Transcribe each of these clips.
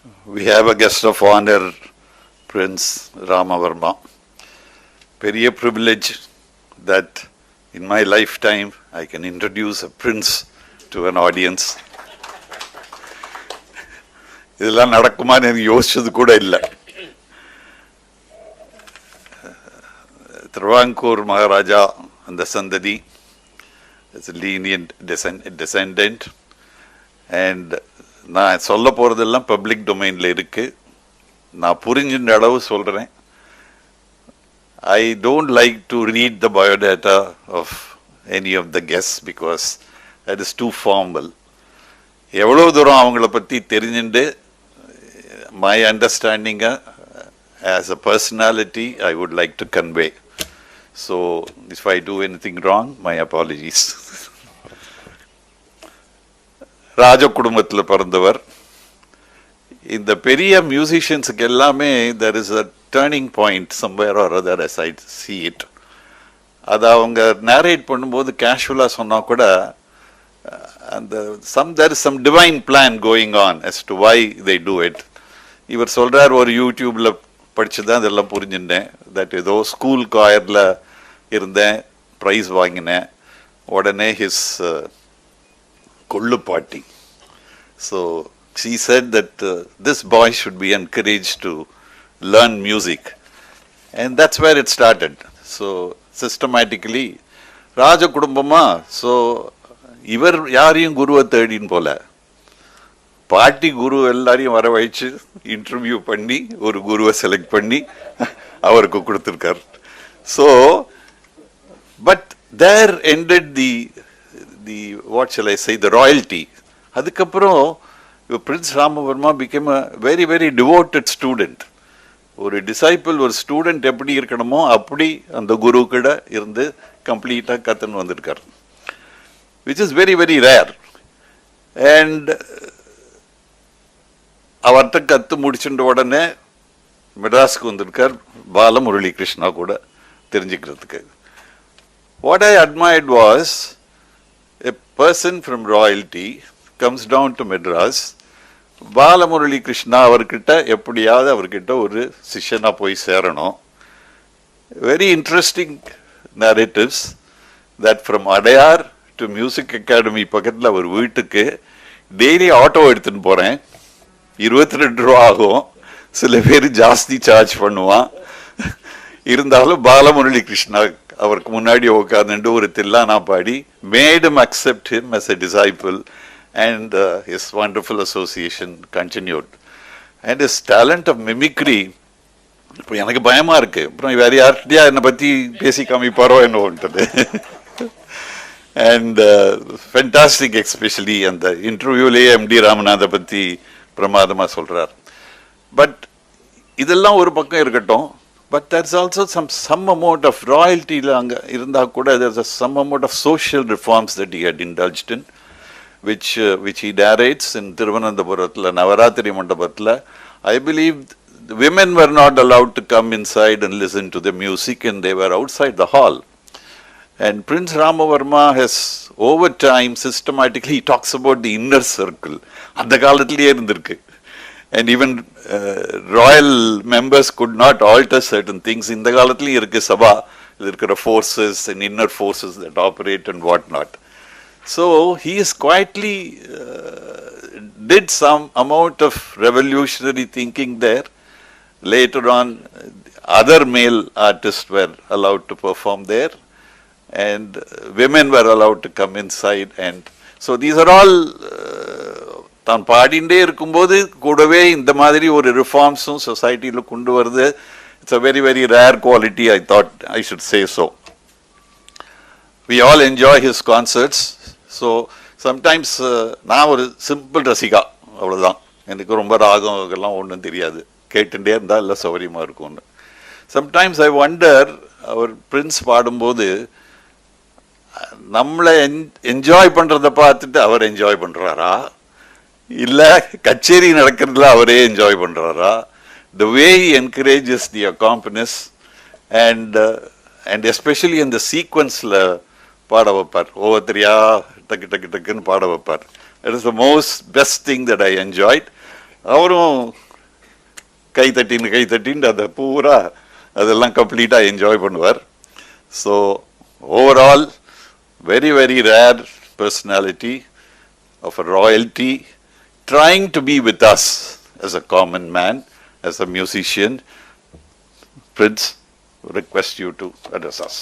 We have a guest of honor, Prince Rama Varma. Very privilege that in my lifetime I can introduce a prince to an audience. இதெல்லாம் நடக்குமான்னு எனக்கு யோசிச்சது கூட இல்லை. திருவாங்கூர் மகாராஜா அந்த சந்ததி, it's a lenient descendant, and நான் சொல்ல போகிறதெல்லாம் பப்ளிக் டொமைனில் இருக்குது. நான் புரிஞ்சின்ற அளவு சொல்கிறேன். I don't like to read the biodata of any of the guests because that is too formal. எவ்வளோ தூரம் அவங்கள பற்றி தெரிஞ்சுட்டு my understanding as a personality I would like to convey. So if I do anything wrong, my apologies. ராஜ குடும்பத்தில் பிறந்தவர். இந்த பெரிய மியூசிஷியன்ஸுக்கு எல்லாமே there is a turning point somewhere or other as I see it. அதை அவங்க நேரேட் பண்ணும்போது கேஷுவலாக சொன்னால் கூட அந்த there is some divine plan going on as to why they do it. இவர் சொல்கிறார், ஒரு யூடியூப்பில் படித்து தான் இதெல்லாம் புரிஞ்சுட்டேன். தட் ஏதோ ஸ்கூல் காயரில் இருந்தேன், ப்ரைஸ் வாங்கினேன், உடனே ஹிஸ் கொள்ளு பாட்டி. So she said that this boy should be encouraged to learn music, and that's where it started. So systematically ராஜ குடும்பமா, ஸோ இவர் யாரையும் குருவை தேடின்னு போல, பாட்டி குரு எல்லாரையும் வர வச்சு இன்டர்வியூ பண்ணி ஒரு குருவை செலக்ட் பண்ணி அவருக்கு கொடுத்துருக்கார். So but there ended the what shall I say, the royalty. அதுக்கப்புறம் prince Rama Varma became a very very devoted student. ஒரு டிசைபிள், ஒரு ஸ்டூடெண்ட் எப்படி இருக்கணுமோ அப்படி அந்த குரு கிட்ட இருந்து கம்ப்ளீட்டாக கற்றுன்னு வந்திருக்கார், which is very very rare. And அவர்கிட்ட கற்று முடிச்சுட்ட உடனே மெட்ராஸுக்கு வந்திருக்கார் பாலமுரளி கிருஷ்ணா கூட தெரிஞ்சுக்கிறதுக்கு. What I admired was a person from royalty comes down to Madras. Balamurali Krishna அவர்கிட்ட எப்படியாவது அவர்கிட்ட ஒரு சிஷ்யனா போய் சேரணும். Very interesting narratives that from Adyar to music academy பக்கத்தில் அவர் வீட்டுக்கு டெய்லி ஆட்டோ எடுத்துன்னு போகிறேன். 22 ரூபா ஆகும், சில பேர் ஜாஸ்தி சார்ஜ் பண்ணுவான். இருந்தாலும் பாலமுரளி கிருஷ்ணா அவருக்கு முன்னாடி உட்காந்துட்டு ஒரு தில்லானா பாடி made him accept him as a disciple, and his wonderful association continued. And his talent of mimicry, இப்போ எனக்கு பயமாக இருக்குது, அப்புறம் வேறு யார்கிட்டயா என்னை பற்றி பேசி காமிப்பாரோ என்னோன்றது. அண்ட் ஃபென்டாஸ்டிக், எஸ்பெஷலி அந்த இன்டர்வியூலேயே எம்டி ராமநாதை பற்றி பிரமாதமாக சொல்கிறார். பட் இதெல்லாம் ஒரு பக்கம் இருக்கட்டும், but there's also some amount of ராயல்ட்டியில் அங்கே இருந்தால் கூட there's some amount of social reforms that he had indulged in, which he narrates in Thiruvananthapuram Navaratri Mandapathila. I believe the women were not allowed to come inside and listen to the music, and they were outside the hall. And Prince Ramavarma has over time systematically talks about the inner circle. அந்த காலத்திலேயே இருந்திருக்கு. And even royal members could not alter certain things. இந்த காலத்திலேயே இருக்கு சபா, இருக்கிற forces and inner forces that operate and what not. So he is quietly did some amount of revolutionary thinking there. Later on, other male artists were allowed to perform there, and women were allowed to come inside. And so these are all தான் பாடிண்டே இருக்கும்போது கூடவே இந்த மாதிரி ஒரு ரிஃபார்ம்ஸும் சொசைட்டியில் கொண்டு வருது. It's a very very rare quality. I thought I should say so. We all enjoy his concerts. So sometimes நான் ஒரு சிம்பிள் ரசிகா, அவ்வளோதான். எனக்கு ரொம்ப ராகம் இதெல்லாம் ஒன்றும் தெரியாது, கேட்டுட்டே இருந்தால் எல்லாம் சௌகரியமாக இருக்கும்னு. சம்டைம்ஸ் ஐ வண்டர், அவர் பிரின்ஸ் பாடும்போது நம்மளை என்ஜாய் பண்ணுறதை பார்த்துட்டு அவர் என்ஜாய் பண்ணுறாரா, இல்லை கச்சேரி நடக்கிறதுல அவரே என்ஜாய் பண்ணுறாரா? The way he encourages the accompanists and especially அந்த சீக்வன்ஸில் பாட வைப்பார், ஒவ்வொருத்தரையா டக்கு டக்கு டக்குன்னு பாட வைப்பார். That is the most best thing that I enjoyed. அவரும் கை தட்டின்னு அதை பூரா அதெல்லாம் கம்ப்ளீட்டாக என்ஜாய் பண்ணுவார். So overall very, very rare personality of a royalty trying to be with us as a common man, as a musician. Prince, request you to address us.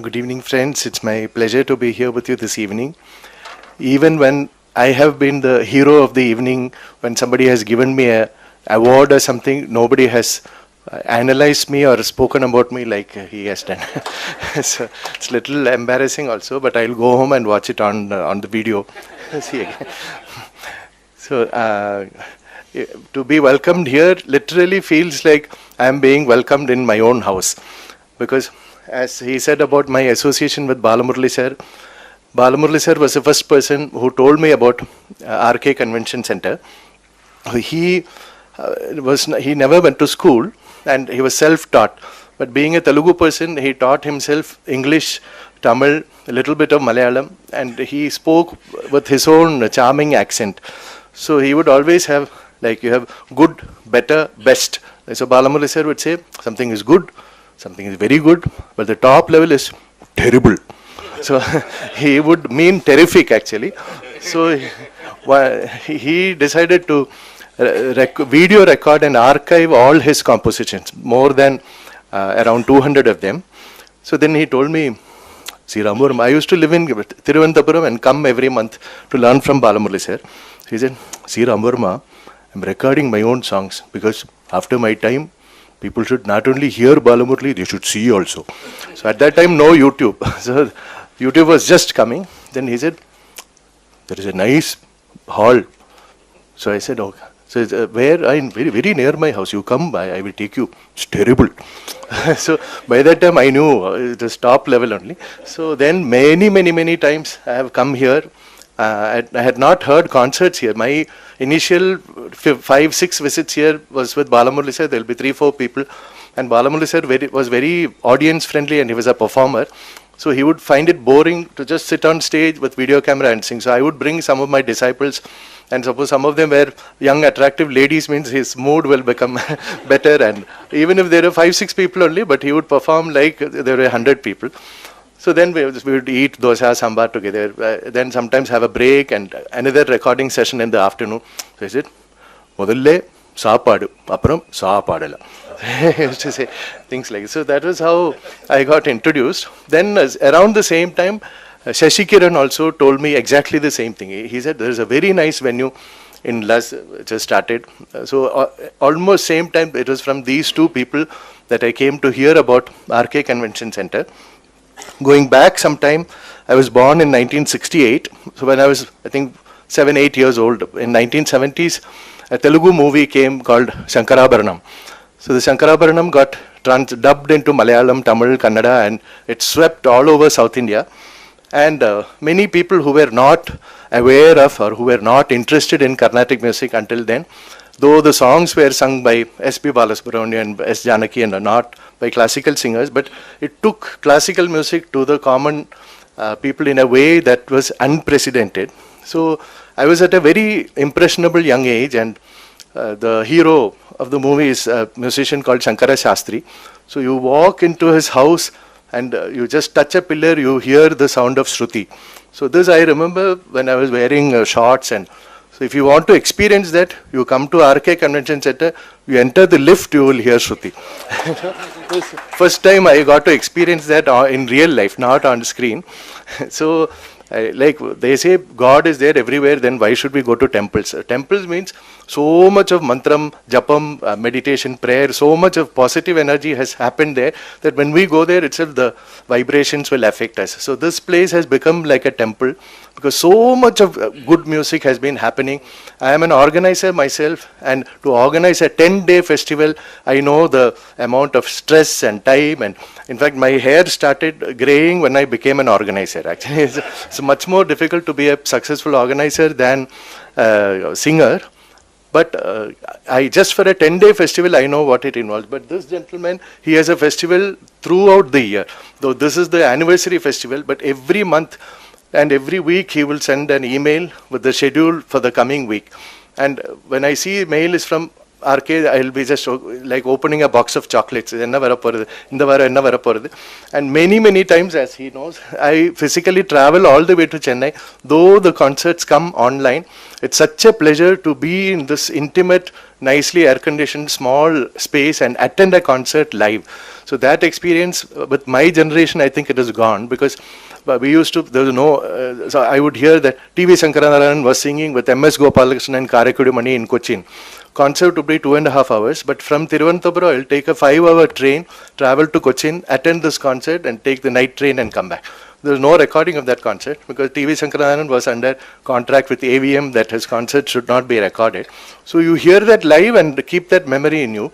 Good evening, friends. It's my pleasure to be here with you this evening. Even when I have been the hero of the evening, when somebody has given me a award or something, nobody has analyzed me or spoken about me like he has done. So it's a little embarrassing also, but I'll go home and watch it on the video. See again. So to be welcomed here literally feels like I am being welcomed in my own house, because as he said about my association with Balamurali sir was the first person who told me about Arkay Convention Center. He never went to school and he was self-taught. But being a Telugu person, he taught himself English, Tamil, a little bit of Malayalam, and he spoke with his own charming accent. So he would always have, like, you have good, better, best. So Balamurali sir would say, something is good, something is very good, but the top level is terrible. So he would mean terrific actually. So he decided to video record and archive all his compositions, more than around 200 of them. So then he told me, see Rama, I used to live in Thiruvananthapuram and come every month to learn from Balamurali sir. He said, see Rama, I'm recording my own songs, because after my time, people should not only hear Balamurali, they should see also. So at that time, no YouTube. So YouTube was just coming. Then he said, there is a nice hall. So I said, okay. So where? I'm very, very near my house. You come by, I will take you. It's terrible. So by that time I knew it was top level only. So then many times I have come here. I had not heard concerts here. My initial 5-6 visits here was with Balamurali sir. There will be 3-4 people. And Balamurali sir was very audience friendly and he was a performer. So he would find it boring to just sit on stage with video camera and sing. So I would bring some of my disciples, and suppose some of them were young attractive ladies, means his mood will become better. And even if there are 5-6 people only, but he would perform like there were 100 people. So then we would eat dosa sambar together, then sometimes have a break and another recording session in the afternoon. So I said, modalle saapadu appuram saapadala. I used to say things like this. So that was how I got introduced. Then around the same time, Shashi Kiran also told me exactly the same thing. He said there is a very nice venue in Las, just started. So almost same time, it was from these two people that I came to hear about Arkay Convention Center. Going back some time, I was born in 1968. So when I was, I think, 7-8 years old, in 1970s, a Telugu movie came called Shankarabaranam. So the Shankarabaranam got dubbed into Malayalam, Tamil, Kannada, and it swept all over South India. And many people who were not aware of or who were not interested in Carnatic music until then, though the songs were sung by S.P. Balasubramanian and S. Janaki and not by classical singers, but it took classical music to the common people in a way that was unprecedented. So I was at a very impressionable young age, and the hero of the movie is a musician called Shankara Shastri. So you walk into his house and you just touch a pillar, you hear the sound of Shruti. So this I remember when I was wearing shorts. And so if you want to experience that, you come to Arkay Convention Center, you enter the lift, you will hear Shruti. First time I got to experience that in real life, not on screen. So like they say, God is there everywhere, then why should we go to temples? Temples means so much of mantram, japam, meditation, prayer, so much of positive energy has happened there that when we go there itself, the vibrations will affect us. So this place has become like a temple because so much of good music has been happening. I am an organizer myself, and to organize a 10-day festival, I know the amount of stress and time, and in fact my hair started graying when I became an organizer. Actually, it's much more difficult to be a successful organizer than a singer. But I just for a 10-day festival, I know what it involves. But this gentleman, he has a festival throughout the year. Though this is the anniversary festival, but every month and every week he will send an email with the schedule for the coming week. And when I see mail is from Arkay, I'll be just like opening a box of chocolates. And many times, as he knows, I physically travel all the way to Chennai. Though the concerts come online, it's such a pleasure to be in this intimate, nicely air-conditioned, small space and attend a concert live. So that experience with my generation, I think it is gone, because we used to, there was no, so I would hear that TV Sankaranarayan was singing with MS Gopalakrishnan and Karakudi Mani in Cochin. Concert would be 2.5 hours, but from Thiruvananthapuram, I'll take a 5-hour train, travel to Cochin, attend this concert and take the night train and come back. There was no recording of that concert because TV Sankaranarayan was under contract with AVM that his concert should not be recorded. So you hear that live and keep that memory in you.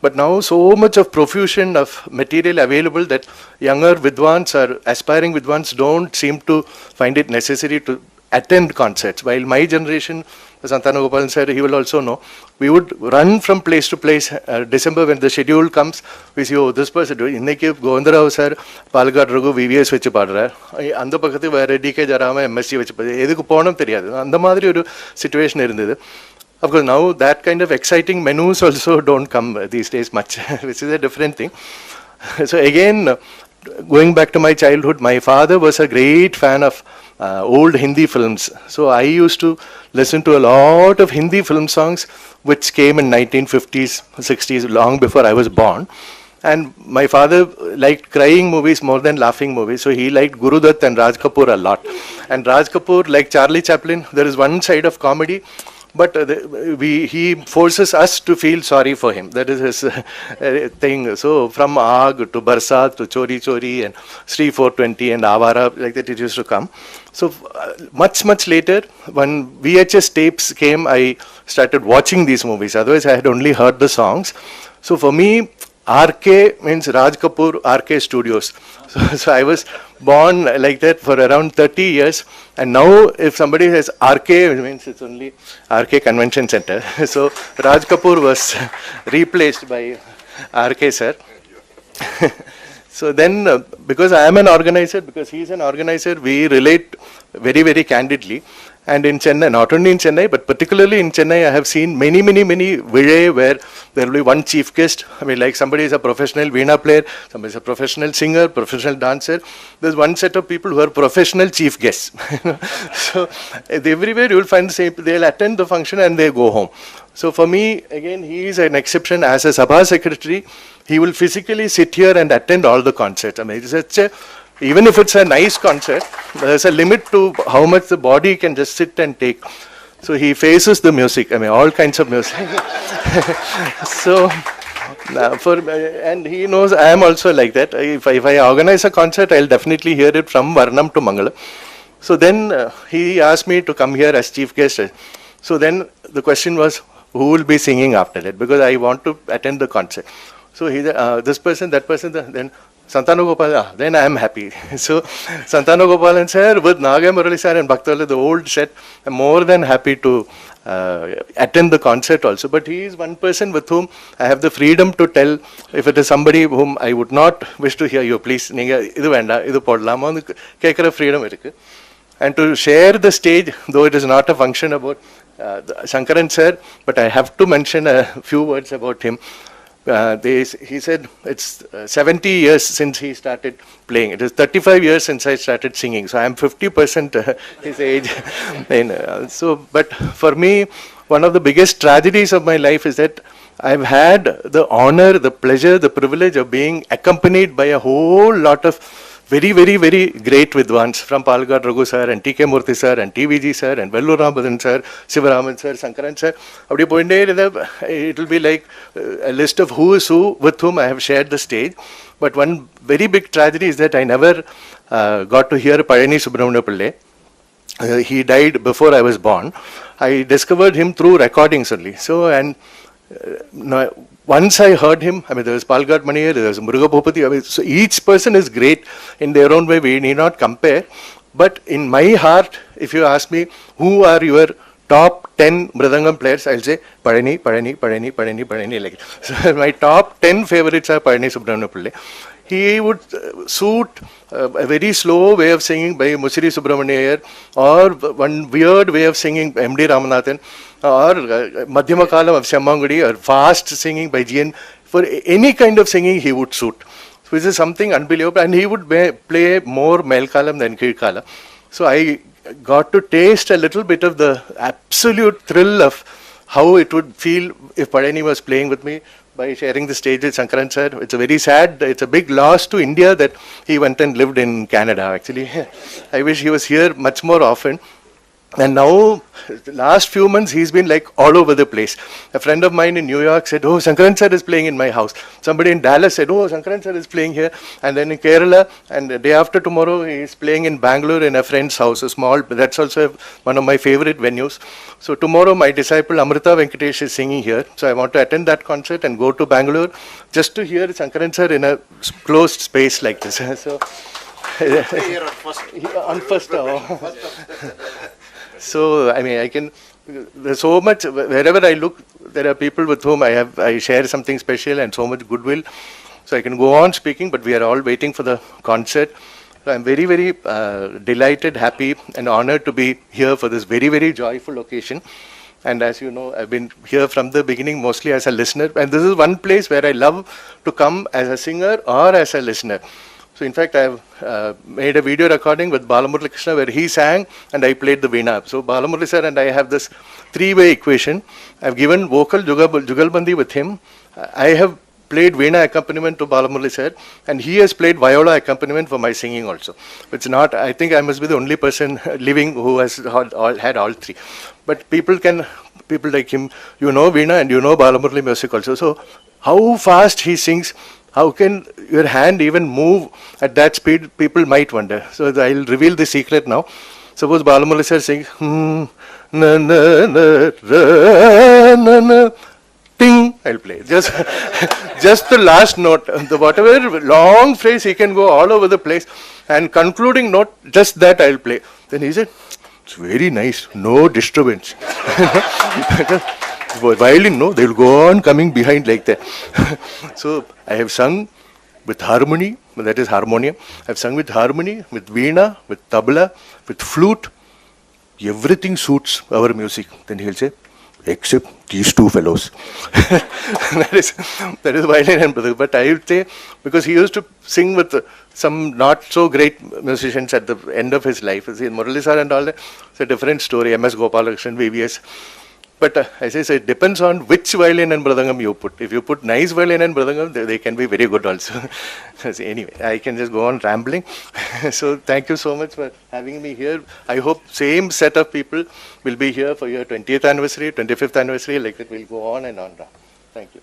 But now so much of profusion of material available that younger Vidwans or aspiring Vidwans don't seem to find it necessary to attend concerts. While my generation, Santanu Gopalan sir, he will also know, we would run from place to place. December when the schedule comes, we see, oh, this person, inneke Govindarao sir, Palgad Raghu, VVS vechu paadra. Andha pakkathu vera DK Jarama, MSc vechu paadra. Edukku ponam theriyadu. Andha madri oru situation irundhathu. Of course, now that kind of exciting menus also don't come these days much, which is a different thing. So again, going back to my childhood, my father was a great fan of old Hindi films. So I used to listen to a lot of Hindi film songs which came in 1950s, 60s, long before I was born. And my father liked crying movies more than laughing movies. So he liked Guru Dutt and Raj Kapoor a lot. And Raj Kapoor, like Charlie Chaplin, there is one side of comedy, but he forces us to feel sorry for him. That is his thing. So from Aag to Barsat to Chori Chori and Sri 420 and Avara, like that it used to come. So much later, when VHS tapes came, I started watching these movies. Otherwise, I had only heard the songs. So for me, RK means Raj Kapoor RK Studios. So I was born like that for around 30 years. And now if somebody says RK, it means it's only RK Convention Center. So Raj Kapoor was replaced by RK sir. So then because I am an organizer, because he is an organizer, we relate very candidly. And in Chennai, not only in Chennai, but particularly in Chennai, I have seen many Vijay where there will be one chief guest. I mean, like somebody is a professional veena player, somebody is a professional singer, professional dancer. There's one set of people who are professional chief guests. So everywhere you will find the same. They'll attend the function and they go home. So for me, again, he is an exception. As a Sabha secretary, he will physically sit here and attend all the concerts. I mean, it's such a, even if it's a nice concert, there's a limit to how much the body can just sit and take. So he faces the music, I mean, all kinds of music. So, and he knows I am also like that. If I organize a concert, I'll definitely hear it from Varnam to Mangalam. So then he asked me to come here as chief guest. So then the question was, who will be singing after that? Because I want to attend the concert. So he, this person, that person, then Santanu Gopalan, then I am happy. So Santanu Gopalan sir with Naga Murali sir and Bhaktala, the old set, I'm more than happy to attend the concert also. But he is one person with whom I have the freedom to tell if it is somebody whom I would not wish to hear you, please, idu venda, idu podlama, kekara freedom irukku. And to share the stage, though it is not a function about Shankaran sir, but I have to mention a few words about him. He said it's 70 years since he started playing. It is 35 years since I started singing. So I am 50% his age. And, so, but for me, one of the biggest tragedies of my life is that I've had the honor, the pleasure, the privilege of being accompanied by a whole lot of very great Vidwans from Palgad Raghu sir and TK Murthy sir and TVG sir and Vellur Ramadan sir, Sivaraman sir, Sankaran sir. It will be like a list of who is who with whom I have shared the stage. But one very big tragedy is that I never got to hear Payani Subramanya Pillai. He died before I was born. I discovered him through recordings only. So, and once I heard him, I mean, there was Palgad Mani, there was Muruga Bhupati. I mean, so each person is great in their own way. We need not compare. But in my heart, if you ask me, who are your top 10 Mridangam players, I'll say Padani, Padani, Padani, Padani, Padani. Like, so my top 10 favorites are Padani Subramanian Pillai. He would suit a very slow way of singing by Musiri Subramanian or one weird way of singing M.D. Ramanathan or Madhyama Kalam of Shyamangudi or fast singing by G.N. For any kind of singing he would suit, which is something unbelievable. And he would play more Melkalam than Kirkalam. So I got to taste a little bit of the absolute thrill of how it would feel if Padani was playing with me by sharing the stage with Shankaran sir. It's a very sad, it's a big loss to India that he went and lived in Canada actually. I wish he was here much more often. And now, the last few months, he's been like all over the place. A friend of mine in New York said, oh, Shankaran sir is playing in my house. Somebody in Dallas said, oh, Shankaran sir is playing here. And then in Kerala, and the day after tomorrow, he's playing in Bangalore in a friend's house, a small, that's also one of my favorite venues. So tomorrow, my disciple Amrita Venkatesh is singing here. So I want to attend that concert and go to Bangalore just to hear Shankaran sir in a closed space like this. So, Here on first. So, I mean, I can, there's so much, wherever I look, there are people with whom I share something special and so much goodwill. So I can go on speaking, but we are all waiting for the concert. So I'm very, very delighted, happy and honored to be here for this very, very joyful occasion. And as you know, I've been here from the beginning, mostly as a listener. And this is one place where I love to come as a singer or as a listener. So in fact, I've made a video recording with Balamurali Krishna where he sang and I played the veena. So Balamurali sir and I have this three-way equation. I've given vocal jugalbandi with him. I have played veena accompaniment to Balamurali sir and he has played viola accompaniment for my singing also. It's not, I think I must be the only person living who has had all three. But people like him, you know veena and you know Balamurali music also. So how fast he sings, how can your hand even move at that speed? People might wonder. So I'll reveal the secret now. Suppose Balamurali sir sings, na na na ra na na, ting. I'll play just the last note. The whatever long phrase he can go all over the place, and concluding note, just that I'll play. Then he said, it's very nice, no disturbance. Violin, no, they'll go on coming behind like that. So I have sung with harmony, that is harmonium. I've sung with harmony, with veena, with tabla, with flute. Everything suits our music. Then he'll say, except these two fellows. that is violin and brother. But I would say, because he used to sing with some not so great musicians at the end of his life. See, Murali sir and all that, it's a different story. M.S. Gopalakrishnan, VVS. But as I say, it depends on which violin and mridangam you put. If you put nice violin and mridangam, they can be very good also. So anyway, I can just go on rambling. So thank you so much for having me here. I hope same set of people will be here for your 20th anniversary, 25th anniversary, like that. We'll go on and on. Thank you.